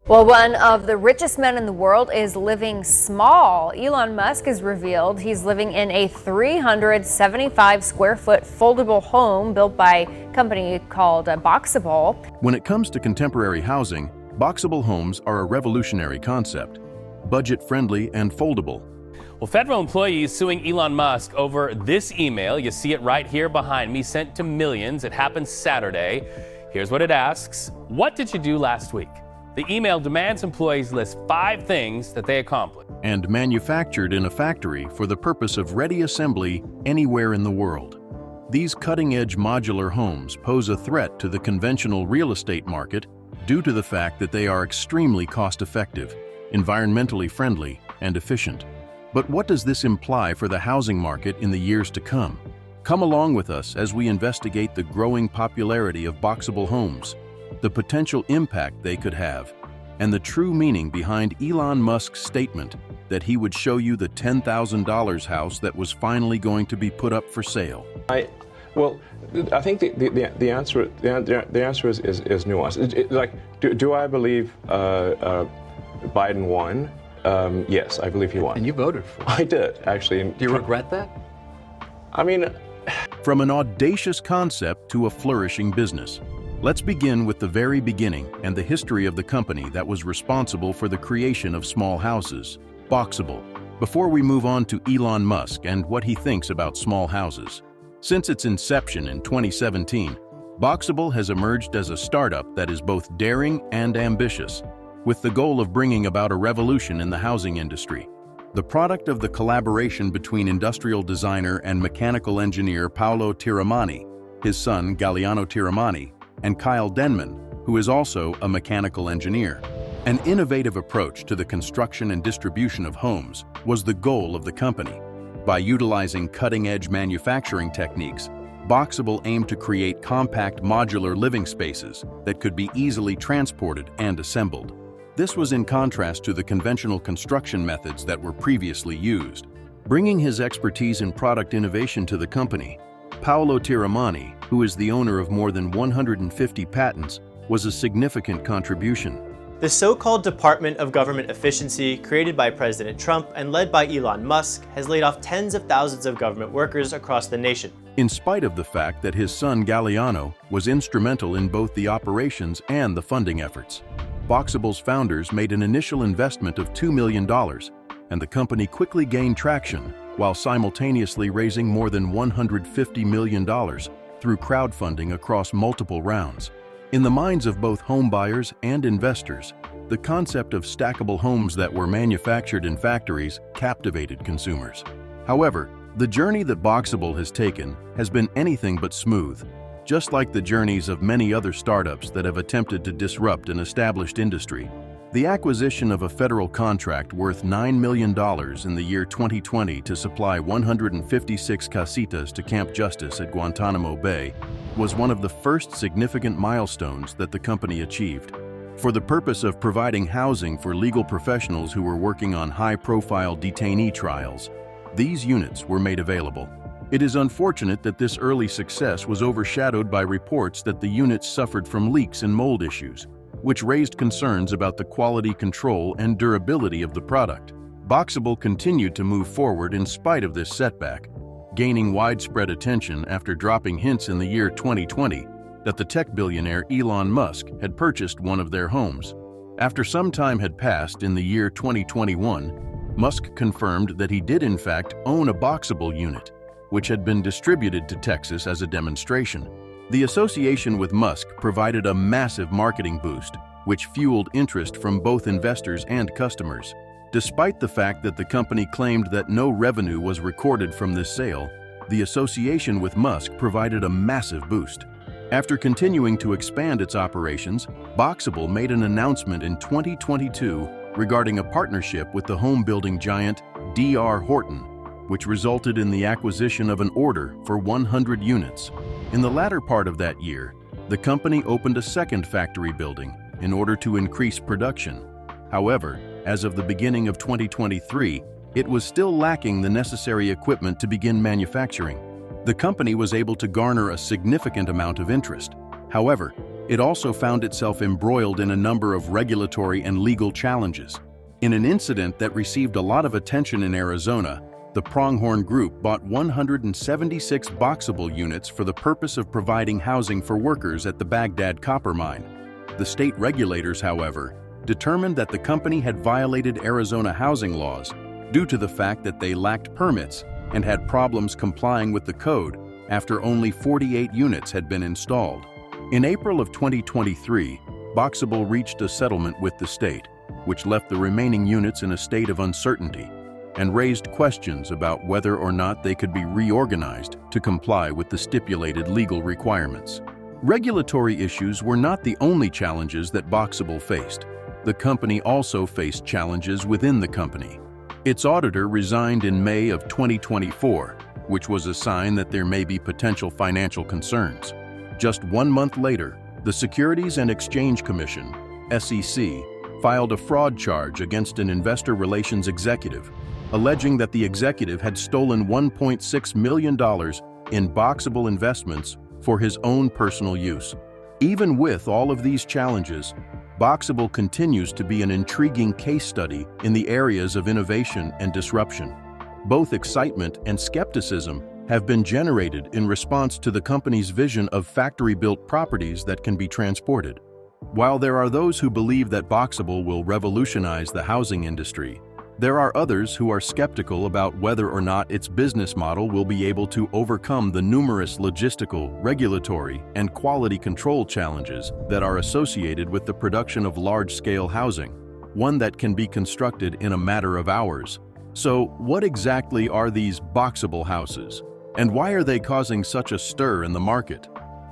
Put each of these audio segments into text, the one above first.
Well, one of the richest men in the world is living small. Elon Musk has revealed he's living in a 375 square foot foldable home built by a company called Boxabl. When it comes to contemporary housing, Boxabl homes are a revolutionary concept, budget-friendly and foldable. Well, federal employees suing Elon Musk over this email. You see it right here behind me, sent to millions. It happened Saturday. Here's what it asks. What did you do last week? The email demands employees list 5 things that they accomplished. And manufactured in a factory for the purpose of ready assembly anywhere in the world. These cutting-edge modular homes pose a threat to the conventional real estate market due to the fact that they are extremely cost-effective, environmentally friendly, and efficient. But what does this imply for the housing market in the years to come? Come along with us as we investigate the growing popularity of Boxabl homes, the potential impact they could have, and the true meaning behind Elon Musk's statement that he would show you the $10,000 house that was finally going to be put up for sale. I think the answer is nuanced. Do I believe Biden won? Yes, I believe he won. And you voted for it. I did, actually. Do you regret that? I mean... From an audacious concept to a flourishing business. Let's begin with the very beginning and the history of the company that was responsible for the creation of small houses, Boxabl, before we move on to Elon Musk and what he thinks about small houses. Since its inception in 2017, Boxabl has emerged as a startup that is both daring and ambitious, with the goal of bringing about a revolution in the housing industry. The product of the collaboration between industrial designer and mechanical engineer Paolo Tiramani, his son Galliano Tiramani, and Kyle Denman, who is also a mechanical engineer. An innovative approach to the construction and distribution of homes was the goal of the company. By utilizing cutting-edge manufacturing techniques, Boxabl aimed to create compact modular living spaces that could be easily transported and assembled. This was in contrast to the conventional construction methods that were previously used. Bringing his expertise in product innovation to the company, Paolo Tiramani, who is the owner of more than 150 patents, was a significant contribution. The so-called Department of Government Efficiency, created by President Trump and led by Elon Musk, has laid off tens of thousands of government workers across the nation. In spite of the fact that his son Galliano was instrumental in both the operations and the funding efforts. Boxabl's founders made an initial investment of $2 million, and the company quickly gained traction while simultaneously raising more than $150 million through crowdfunding across multiple rounds. In the minds of both home buyers and investors, the concept of stackable homes that were manufactured in factories captivated consumers. However, the journey that Boxabl has taken has been anything but smooth, just like the journeys of many other startups that have attempted to disrupt an established industry. The acquisition of a federal contract worth $9 million in the year 2020 to supply 156 casitas to Camp Justice at Guantanamo Bay was one of the first significant milestones that the company achieved. For the purpose of providing housing for legal professionals who were working on high-profile detainee trials, these units were made available. It is unfortunate that this early success was overshadowed by reports that the units suffered from leaks and mold issues, which raised concerns about the quality control and durability of the product. Boxabl continued to move forward in spite of this setback, gaining widespread attention after dropping hints in the year 2020 that the tech billionaire Elon Musk had purchased one of their homes. After some time had passed in the year 2021, Musk confirmed that he did in fact own a Boxabl unit, which had been distributed to Texas as a demonstration. The association with Musk provided a massive marketing boost, which fueled interest from both investors and customers. Despite the fact that the company claimed that no revenue was recorded from this sale, the association with Musk provided a massive boost. After continuing to expand its operations, Boxabl made an announcement in 2022 regarding a partnership with the home-building giant D.R. Horton, which resulted in the acquisition of an order for 100 units. In the latter part of that year, the company opened a second factory building in order to increase production. However, as of the beginning of 2023, it was still lacking the necessary equipment to begin manufacturing. The company was able to garner a significant amount of interest. However, it also found itself embroiled in a number of regulatory and legal challenges. In an incident that received a lot of attention in Arizona, the Pronghorn Group bought 176 Boxabl units for the purpose of providing housing for workers at the Baghdad copper mine. The state regulators, however, determined that the company had violated Arizona housing laws due to the fact that they lacked permits and had problems complying with the code after only 48 units had been installed. In April of 2023, Boxabl reached a settlement with the state, which left the remaining units in a state of uncertainty and raised questions about whether or not they could be reorganized to comply with the stipulated legal requirements. Regulatory issues were not the only challenges that Boxabl faced. The company also faced challenges within the company. Its auditor resigned in May of 2024, which was a sign that there may be potential financial concerns. Just 1 month later, the Securities and Exchange Commission, SEC, filed a fraud charge against an investor relations executive, alleging that the executive had stolen $1.6 million in Boxabl investments for his own personal use. Even with all of these challenges, Boxabl continues to be an intriguing case study in the areas of innovation and disruption. Both excitement and skepticism have been generated in response to the company's vision of factory-built properties that can be transported. While there are those who believe that Boxabl will revolutionize the housing industry, there are others who are skeptical about whether or not its business model will be able to overcome the numerous logistical, regulatory, and quality control challenges that are associated with the production of large-scale housing, one that can be constructed in a matter of hours. So, what exactly are these Boxabl houses, and why are they causing such a stir in the market?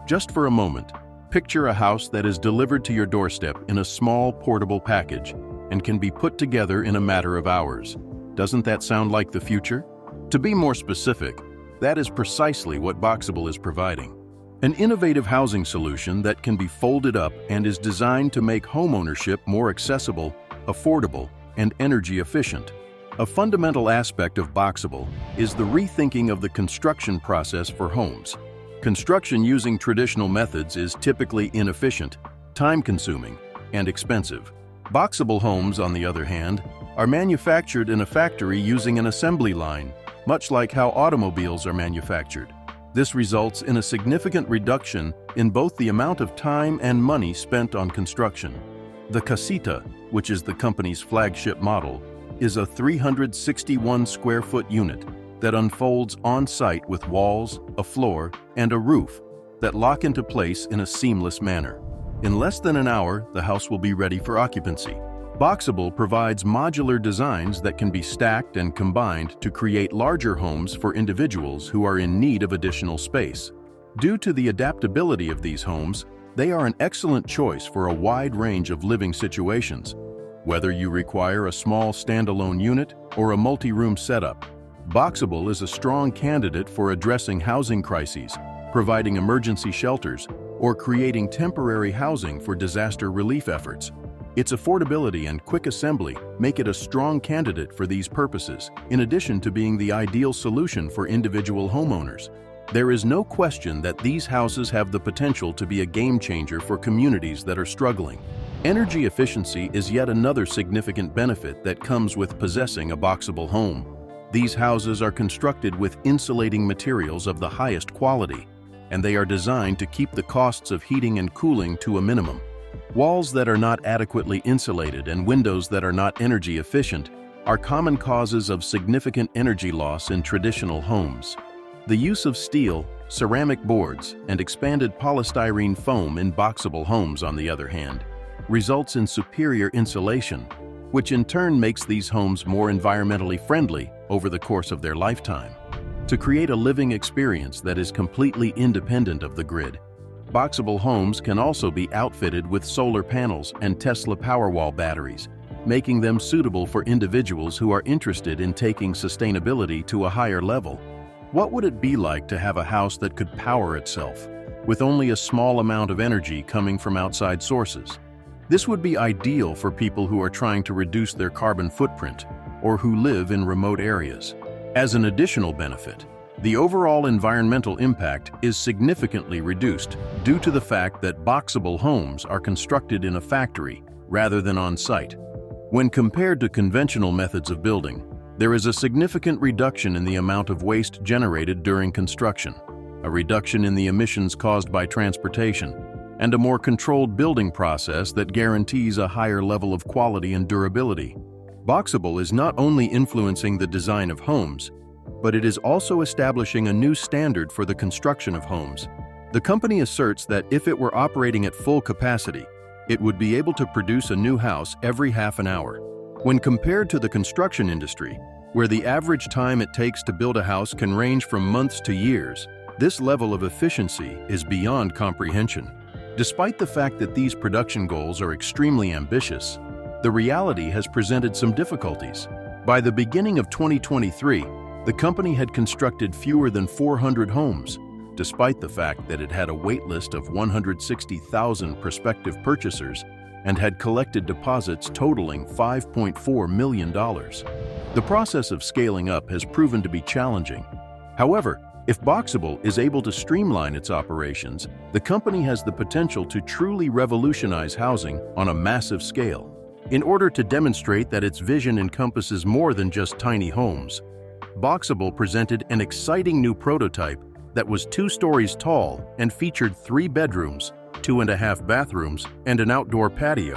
Just for a moment, picture a house that is delivered to your doorstep in a small, portable package and can be put together in a matter of hours. Doesn't that sound like the future? To be more specific, that is precisely what Boxabl is providing. An innovative housing solution that can be folded up and is designed to make homeownership more accessible, affordable, and energy efficient. A fundamental aspect of Boxabl is the rethinking of the construction process for homes. Construction using traditional methods is typically inefficient, time-consuming, and expensive. Boxabl homes, on the other hand, are manufactured in a factory using an assembly line, much like how automobiles are manufactured. This results in a significant reduction in both the amount of time and money spent on construction. The Casita, which is the company's flagship model, is a 361 square foot unit that unfolds on-site with walls, a floor, and a roof that lock into place in a seamless manner. In less than an hour, the house will be ready for occupancy. Boxabl provides modular designs that can be stacked and combined to create larger homes for individuals who are in need of additional space. Due to the adaptability of these homes, they are an excellent choice for a wide range of living situations. Whether you require a small standalone unit or a multi-room setup, Boxabl is a strong candidate for addressing housing crises, providing emergency shelters, or creating temporary housing for disaster relief efforts. Its affordability and quick assembly make it a strong candidate for these purposes, in addition to being the ideal solution for individual homeowners. There is no question that these houses have the potential to be a game changer for communities that are struggling. Energy efficiency is yet another significant benefit that comes with possessing a Boxabl home. These houses are constructed with insulating materials of the highest quality, and they are designed to keep the costs of heating and cooling to a minimum. Walls that are not adequately insulated and windows that are not energy efficient are common causes of significant energy loss in traditional homes. The use of steel, ceramic boards, and expanded polystyrene foam in Boxabl homes, on the other hand, results in superior insulation, which in turn makes these homes more environmentally friendly over the course of their lifetime. To create a living experience that is completely independent of the grid, Boxabl homes can also be outfitted with solar panels and Tesla Powerwall batteries, making them suitable for individuals who are interested in taking sustainability to a higher level. What would it be like to have a house that could power itself, with only a small amount of energy coming from outside sources? This would be ideal for people who are trying to reduce their carbon footprint or who live in remote areas. As an additional benefit, The overall environmental impact is significantly reduced due to the fact that Boxabl homes are constructed in a factory rather than on site. When compared to conventional methods of building, there is a significant reduction in the amount of waste generated during construction, a reduction in the emissions caused by transportation, and a more controlled building process that guarantees a higher level of quality and durability. Boxabl is not only influencing the design of homes, but it is also establishing a new standard for the construction of homes. The company asserts that if it were operating at full capacity, it would be able to produce a new house every half an hour. When compared to the construction industry, where the average time it takes to build a house can range from months to years, this level of efficiency is beyond comprehension. Despite the fact that these production goals are extremely ambitious, the reality has presented some difficulties. By the beginning of 2023, the company had constructed fewer than 400 homes, despite the fact that it had a wait list of 160,000 prospective purchasers and had collected deposits totaling $5.4 million. The process of scaling up has proven to be challenging. However, if Boxabl is able to streamline its operations, the company has the potential to truly revolutionize housing on a massive scale. In order to demonstrate that its vision encompasses more than just tiny homes, Boxabl presented an exciting new prototype that was 2 stories tall and featured 3 bedrooms, 2.5 bathrooms, and an outdoor patio.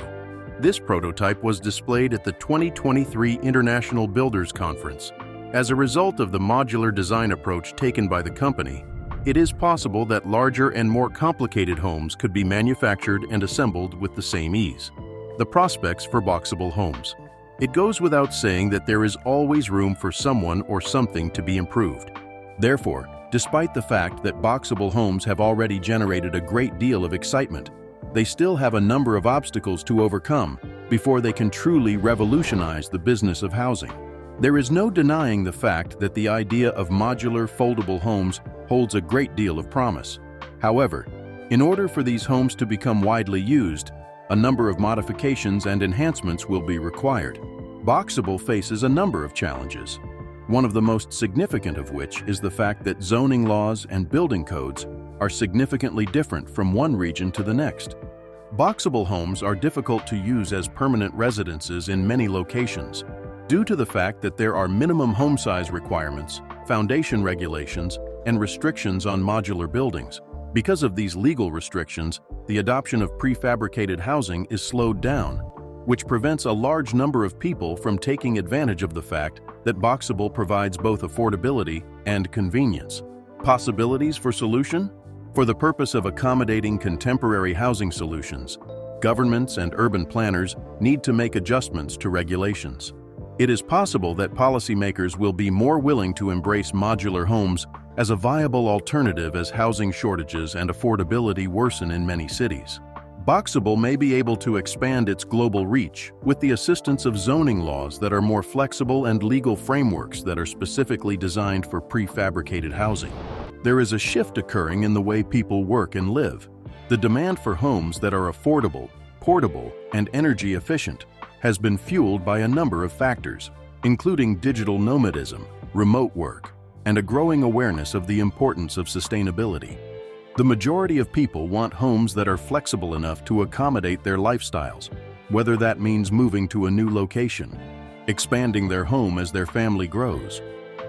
This prototype was displayed at the 2023 International Builders Conference. As a result of the modular design approach taken by the company, it is possible that larger and more complicated homes could be manufactured and assembled with the same ease. The prospects for Boxabl homes. It goes without saying that there is always room for someone or something to be improved. Therefore, despite the fact that Boxabl homes have already generated a great deal of excitement, they still have a number of obstacles to overcome before they can truly revolutionize the business of housing. There is no denying the fact that the idea of modular, foldable homes holds a great deal of promise. However, in order for these homes to become widely used, a number of modifications and enhancements will be required. Boxabl faces a number of challenges, one of the most significant of which is the fact that zoning laws and building codes are significantly different from one region to the next. Boxabl homes are difficult to use as permanent residences in many locations, due to the fact that there are minimum home size requirements, foundation regulations, and restrictions on modular buildings. Because of these legal restrictions, the adoption of prefabricated housing is slowed down, which prevents a large number of people from taking advantage of the fact that Boxabl provides both affordability and convenience. Possibilities for solution? For the purpose of accommodating contemporary housing solutions, governments and urban planners need to make adjustments to regulations. It is possible that policymakers will be more willing to embrace modular homes as a viable alternative as housing shortages and affordability worsen in many cities. Boxabl may be able to expand its global reach with the assistance of zoning laws that are more flexible and legal frameworks that are specifically designed for prefabricated housing. There is a shift occurring in the way people work and live. The demand for homes that are affordable, portable, and energy efficient has been fueled by a number of factors, including digital nomadism, remote work, and a growing awareness of the importance of sustainability. The majority of people want homes that are flexible enough to accommodate their lifestyles, whether that means moving to a new location, expanding their home as their family grows,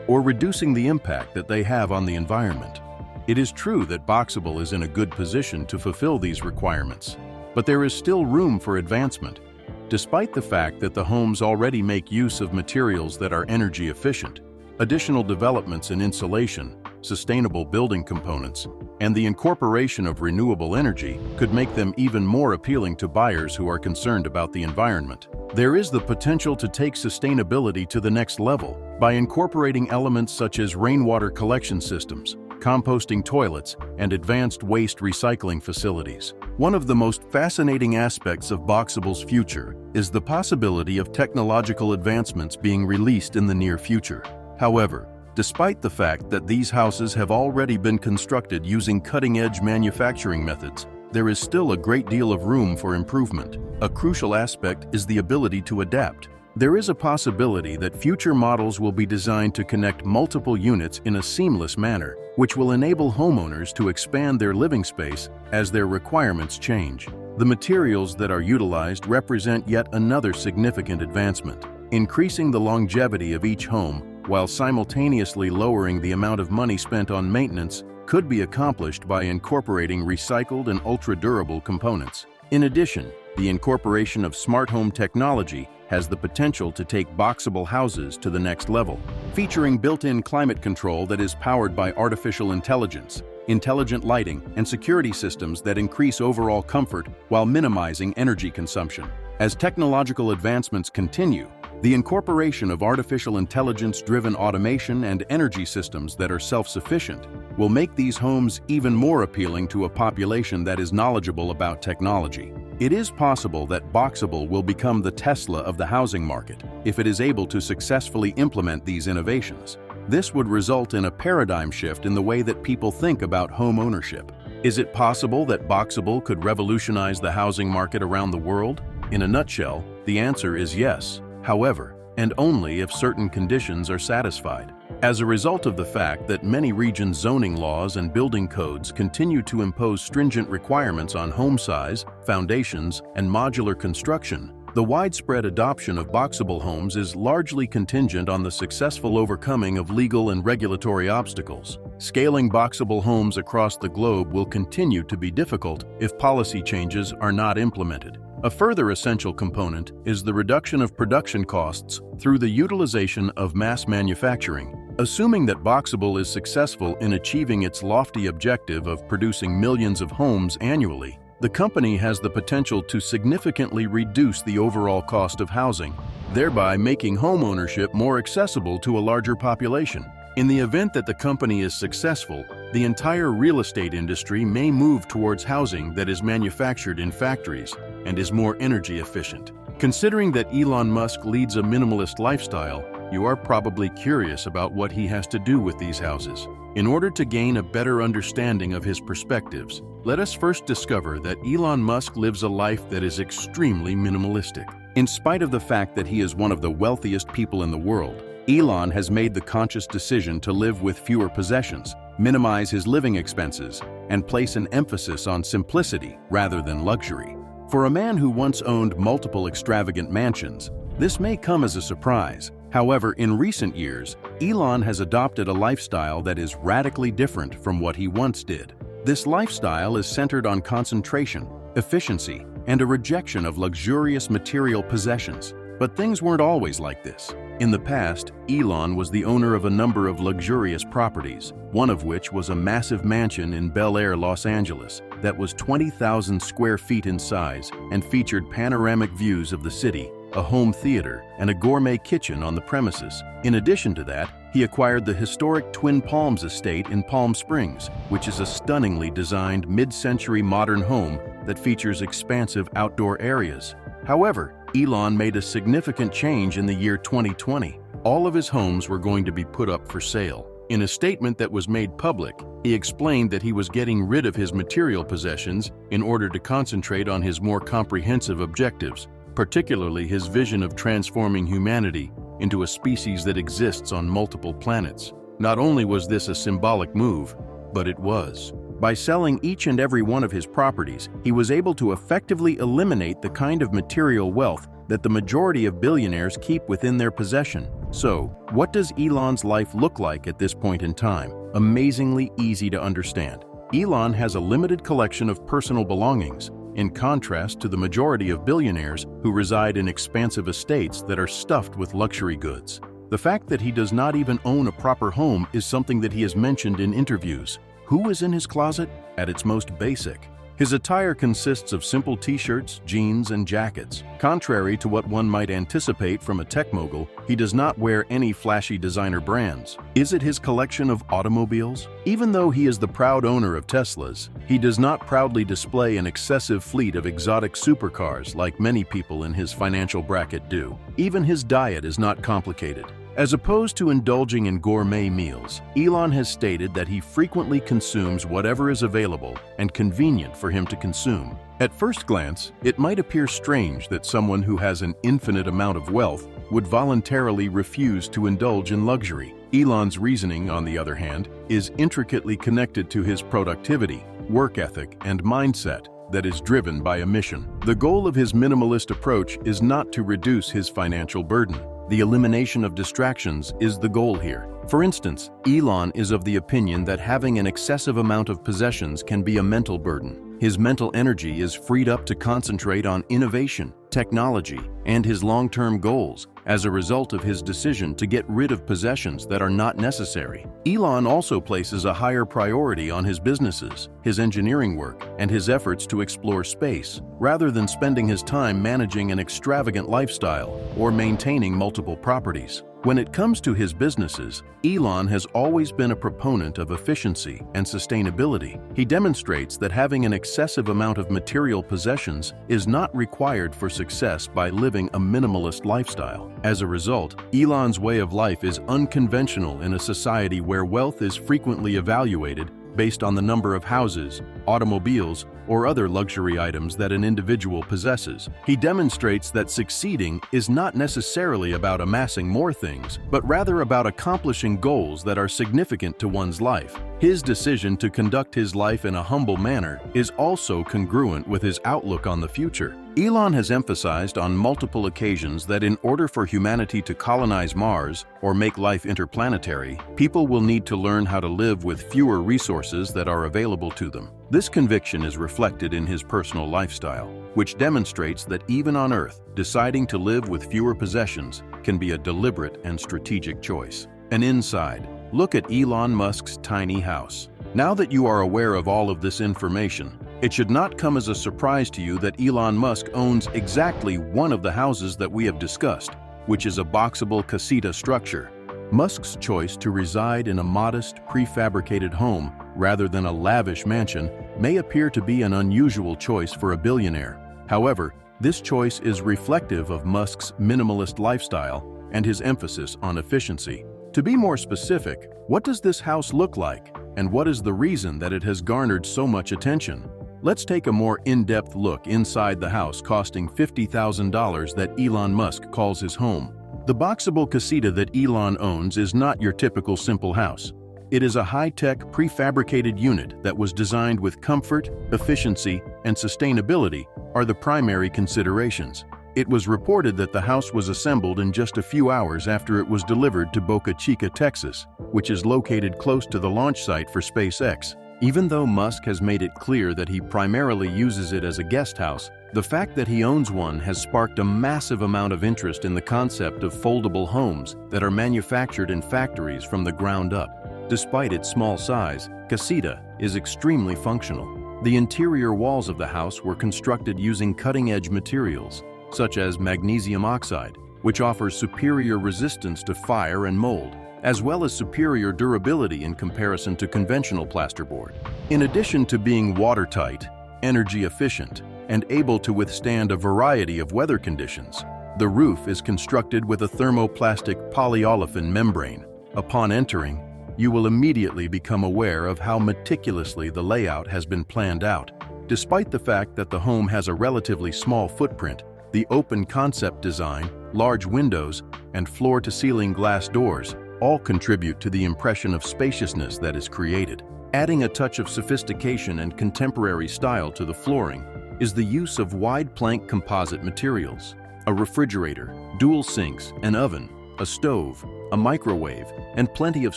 or reducing the impact that they have on the environment. It is true that Boxabl is in a good position to fulfill these requirements, but there is still room for advancement. Despite the fact that the homes already make use of materials that are energy efficient, additional developments in insulation, sustainable building components, and the incorporation of renewable energy could make them even more appealing to buyers who are concerned about the environment. There is the potential to take sustainability to the next level by incorporating elements such as rainwater collection systems, composting toilets, and advanced waste recycling facilities. One of the most fascinating aspects of Boxabl's future is the possibility of technological advancements being released in the near future. However, despite the fact that these houses have already been constructed using cutting-edge manufacturing methods, there is still a great deal of room for improvement. A crucial aspect is the ability to adapt. There is a possibility that future models will be designed to connect multiple units in a seamless manner, which will enable homeowners to expand their living space as their requirements change. The materials that are utilized represent yet another significant advancement, increasing the longevity of each home while simultaneously lowering the amount of money spent on maintenance could be accomplished by incorporating recycled and ultra-durable components. In addition, the incorporation of smart home technology has the potential to take Boxabl houses to the next level, featuring built-in climate control that is powered by artificial intelligence, intelligent lighting, and security systems that increase overall comfort while minimizing energy consumption. As technological advancements continue, the incorporation of artificial intelligence-driven automation and energy systems that are self-sufficient will make these homes even more appealing to a population that is knowledgeable about technology. It is possible that Boxabl will become the Tesla of the housing market if it is able to successfully implement these innovations. This would result in a paradigm shift in the way that people think about home ownership. Is it possible that Boxabl could revolutionize the housing market around the world? In a nutshell, the answer is yes. However, and only if certain conditions are satisfied. As a result of the fact that many regions' zoning laws and building codes continue to impose stringent requirements on home size, foundations, and modular construction, the widespread adoption of Boxabl homes is largely contingent on the successful overcoming of legal and regulatory obstacles. Scaling Boxabl homes across the globe will continue to be difficult if policy changes are not implemented. A further essential component is the reduction of production costs through the utilization of mass manufacturing. Assuming that Boxabl is successful in achieving its lofty objective of producing millions of homes annually, the company has the potential to significantly reduce the overall cost of housing, thereby making homeownership more accessible to a larger population. In the event that the company is successful, the entire real estate industry may move towards housing that is manufactured in factories and is more energy efficient. Considering that Elon Musk leads a minimalist lifestyle, you are probably curious about what he has to do with these houses. In order to gain a better understanding of his perspectives, let us first discover that Elon Musk lives a life that is extremely minimalistic. In spite of the fact that he is one of the wealthiest people in the world, Elon has made the conscious decision to live with fewer possessions, minimize his living expenses, and place an emphasis on simplicity rather than luxury. For a man who once owned multiple extravagant mansions, this may come as a surprise. However, in recent years, Elon has adopted a lifestyle that is radically different from what he once did. This lifestyle is centered on concentration, efficiency, and a rejection of luxurious material possessions. But things weren't always like this. In the past, Elon was the owner of a number of luxurious properties, one of which was a massive mansion in Bel Air, Los Angeles, that was 20,000 square feet in size and featured panoramic views of the city, a home theater, and a gourmet kitchen on the premises. In addition to that, he acquired the historic Twin Palms estate in Palm Springs, which is a stunningly designed mid-century modern home that features expansive outdoor areas. However, Elon made a significant change in the year 2020. All of his homes were going to be put up for sale. In a statement that was made public, he explained that he was getting rid of his material possessions in order to concentrate on his more comprehensive objectives, particularly his vision of transforming humanity into a species that exists on multiple planets. Not only was this a symbolic move, but it was. By selling each and every one of his properties, he was able to effectively eliminate the kind of material wealth that the majority of billionaires keep within their possession. So, what does Elon's life look like at this point in time? Amazingly easy to understand. Elon has a limited collection of personal belongings, in contrast to the majority of billionaires who reside in expansive estates that are stuffed with luxury goods. The fact that he does not even own a proper home is something that he has mentioned in interviews. Who is in his closet? At its most basic. His attire consists of simple t-shirts, jeans, and jackets. Contrary to what one might anticipate from a tech mogul, he does not wear any flashy designer brands. Is it his collection of automobiles? Even though he is the proud owner of Teslas, he does not proudly display an excessive fleet of exotic supercars like many people in his financial bracket do. Even his diet is not complicated. As opposed to indulging in gourmet meals, Elon has stated that he frequently consumes whatever is available and convenient for him to consume. At first glance, it might appear strange that someone who has an infinite amount of wealth would voluntarily refuse to indulge in luxury. Elon's reasoning, on the other hand, is intricately connected to his productivity, work ethic, and mindset that is driven by a mission. The goal of his minimalist approach is not to reduce his financial burden. The elimination of distractions is the goal here. For instance, Elon is of the opinion that having an excessive amount of possessions can be a mental burden. His mental energy is freed up to concentrate on innovation, technology, and his long-term goals as a result of his decision to get rid of possessions that are not necessary. Elon also places a higher priority on his businesses, his engineering work, and his efforts to explore space, rather than spending his time managing an extravagant lifestyle or maintaining multiple properties. When it comes to his businesses, Elon has always been a proponent of efficiency and sustainability. He demonstrates that having an excessive amount of material possessions is not required for success by living a minimalist lifestyle. As a result, Elon's way of life is unconventional in a society where wealth is frequently evaluated based on the number of houses, automobiles, or other luxury items that an individual possesses. He demonstrates that succeeding is not necessarily about amassing more things, but rather about accomplishing goals that are significant to one's life. His decision to conduct his life in a humble manner is also congruent with his outlook on the future. Elon has emphasized on multiple occasions that in order for humanity to colonize Mars or make life interplanetary, people will need to learn how to live with fewer resources that are available to them. This conviction is reflected in his personal lifestyle, which demonstrates that even on Earth, deciding to live with fewer possessions can be a deliberate and strategic choice. An inside look at Elon Musk's tiny house. Now that you are aware of all of this information, it should not come as a surprise to you that Elon Musk owns exactly one of the houses that we have discussed, which is a Boxabl Casita structure. Musk's choice to reside in a modest, prefabricated home rather than a lavish mansion may appear to be an unusual choice for a billionaire. However, this choice is reflective of Musk's minimalist lifestyle and his emphasis on efficiency. To be more specific, what does this house look like, and what is the reason that it has garnered so much attention? Let's take a more in-depth look inside the house costing $50,000 that Elon Musk calls his home. The Boxabl Casita that Elon owns is not your typical simple house. It is a high-tech, prefabricated unit that was designed with comfort, efficiency, and sustainability are the primary considerations. It was reported that the house was assembled in just a few hours after it was delivered to Boca Chica, Texas, which is located close to the launch site for SpaceX. Even though Musk has made it clear that he primarily uses it as a guest house, the fact that he owns one has sparked a massive amount of interest in the concept of foldable homes that are manufactured in factories from the ground up. Despite its small size, Casita is extremely functional. The interior walls of the house were constructed using cutting-edge materials, such as magnesium oxide, which offers superior resistance to fire and mold, as well as superior durability in comparison to conventional plasterboard. In addition to being watertight, energy efficient, and able to withstand a variety of weather conditions, the roof is constructed with a thermoplastic polyolefin membrane. Upon entering, you will immediately become aware of how meticulously the layout has been planned out. Despite the fact that the home has a relatively small footprint, the open concept design, large windows, and floor-to-ceiling glass doors all contribute to the impression of spaciousness that is created. Adding a touch of sophistication and contemporary style to the flooring is the use of wide plank composite materials. A refrigerator, dual sinks, an oven, a stove, a microwave, and plenty of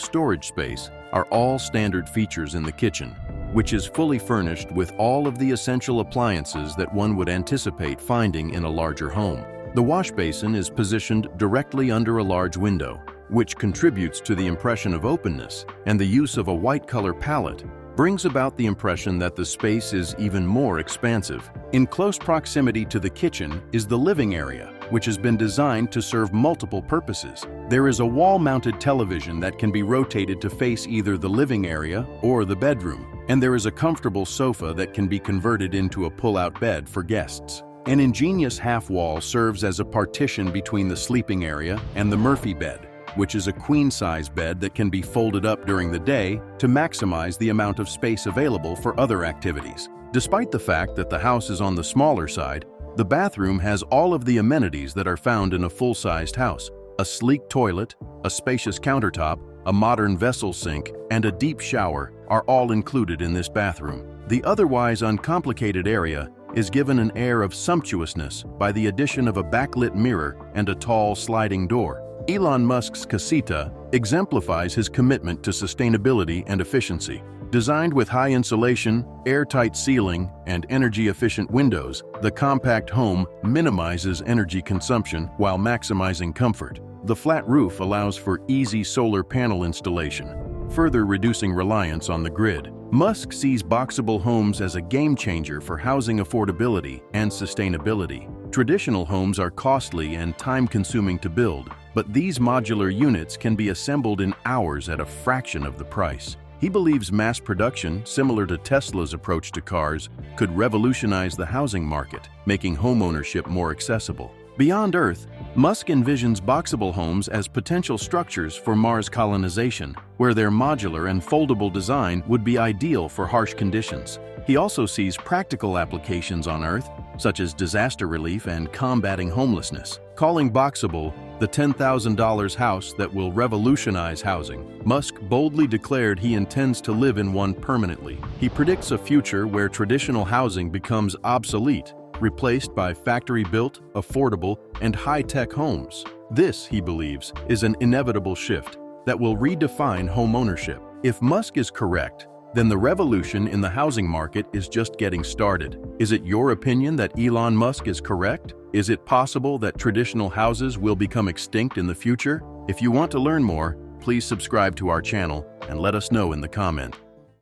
storage space are all standard features in the kitchen, which is fully furnished with all of the essential appliances that one would anticipate finding in a larger home. The wash basin is positioned directly under a large window, which contributes to the impression of openness, and the use of a white color palette brings about the impression that the space is even more expansive. In close proximity to the kitchen is the living area, which has been designed to serve multiple purposes. There is a wall-mounted television that can be rotated to face either the living area or the bedroom, and there is a comfortable sofa that can be converted into a pull-out bed for guests. An ingenious half-wall serves as a partition between the sleeping area and the Murphy bed, which is a queen-size bed that can be folded up during the day to maximize the amount of space available for other activities. Despite the fact that the house is on the smaller side, The bathroom has all of the amenities that are found in a full-sized house: a sleek toilet, a spacious countertop, a modern vessel sink, and a deep shower are all included in this bathroom. The otherwise uncomplicated area is given an air of sumptuousness by the addition of a backlit mirror and a tall sliding door. Elon Musk's Casita exemplifies his commitment to sustainability and efficiency. Designed with high insulation, airtight ceiling, and energy-efficient windows, the compact home minimizes energy consumption while maximizing comfort. The flat roof allows for easy solar panel installation, further reducing reliance on the grid. Musk sees Boxabl homes as a game-changer for housing affordability and sustainability. Traditional homes are costly and time-consuming to build, but these modular units can be assembled in hours at a fraction of the price. He believes mass production, similar to Tesla's approach to cars, could revolutionize the housing market, making homeownership more accessible. Beyond Earth, Musk envisions Boxabl homes as potential structures for Mars colonization, where their modular and foldable design would be ideal for harsh conditions. He also sees practical applications on Earth, such as disaster relief and combating homelessness. Calling Boxabl the $10,000 house that will revolutionize housing, Musk boldly declared he intends to live in one permanently. He predicts a future where traditional housing becomes obsolete, replaced by factory-built, affordable, and high-tech homes. This, he believes, is an inevitable shift that will redefine homeownership. If Musk is correct, then the revolution in the housing market is just getting started. Is it your opinion that Elon Musk is correct? Is it possible that traditional houses will become extinct in the future? If you want to learn more, please subscribe to our channel and let us know in the comments.